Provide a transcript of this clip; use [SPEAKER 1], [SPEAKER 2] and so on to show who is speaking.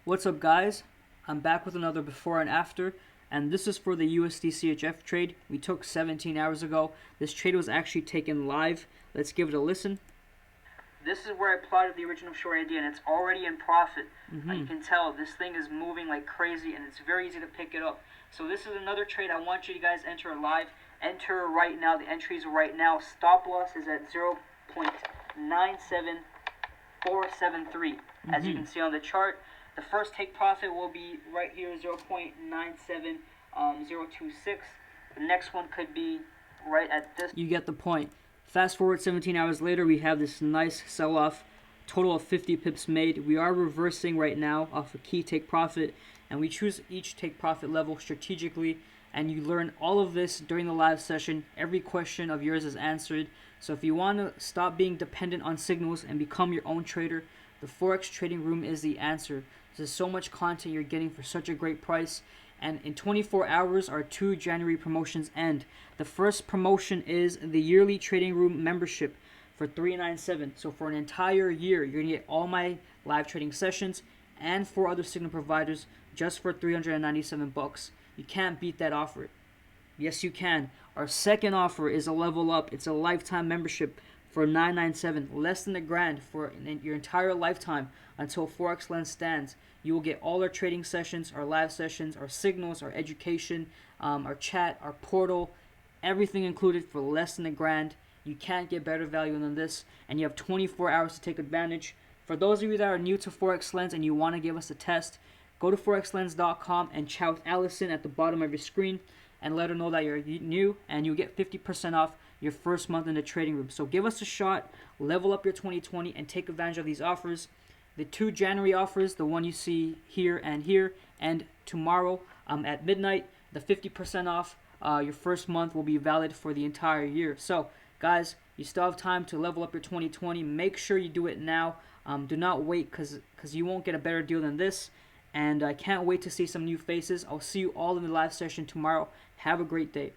[SPEAKER 1] What's up, guys? I'm back with another before and after, and this is for the USDCHF trade we took 17 hours ago. This trade was actually taken live. Let's give it a listen. This is where I plotted the original short idea, and it's already in profit. You can tell this thing is moving like crazy, and it's very easy to pick it up. So this is another trade I want you guys to enter live. Enter right now. The entries right now. Stop loss is at 0.97473. As you can see on the chart. The first take profit will be right here, 0.97026. The next one could be right at this. You get the point. Fast forward 17 hours later, we have this nice sell-off, total of 50 pips made. We are reversing right now off a key take profit, and we choose each take profit level strategically, and you learn all of this during the live session. Every question of yours is answered. So if you want to stop being dependent on signals and become your own trader, the Forex trading room is the answer. There's so much content you're getting for such a great price. And in 24 hours, our 2 January promotions end. The first promotion is the yearly trading room membership for $397. So for an entire year, you're going to get all my live trading sessions and 4 other signal providers just for $397. You can't beat that offer. Yes, you can. Our second offer is a level up. It's a lifetime membership for $997, less than $1,000 for your entire lifetime until Forex Lens stands. You will get all our trading sessions, our live sessions, our signals, our education, our chat, our portal, everything included for less than $1,000. You can't get better value than this, and you have 24 hours to take advantage. For those of you that are new to Forex Lens and you want to give us a test, go to forexlens.com and chat with Allison at the bottom of your screen and let her know that you're new, and you get 50% off your first month in the trading room. So give us a shot, level up your 2020, and take advantage of these offers. The 2 January offers, the one you see here, and tomorrow at midnight, the 50% off your first month will be valid for the entire year. So guys, you still have time to level up your 2020. Make sure you do it now. Do not wait, because you won't get a better deal than this. And I can't wait to see some new faces. I'll see you all in the live session tomorrow. Have a great day.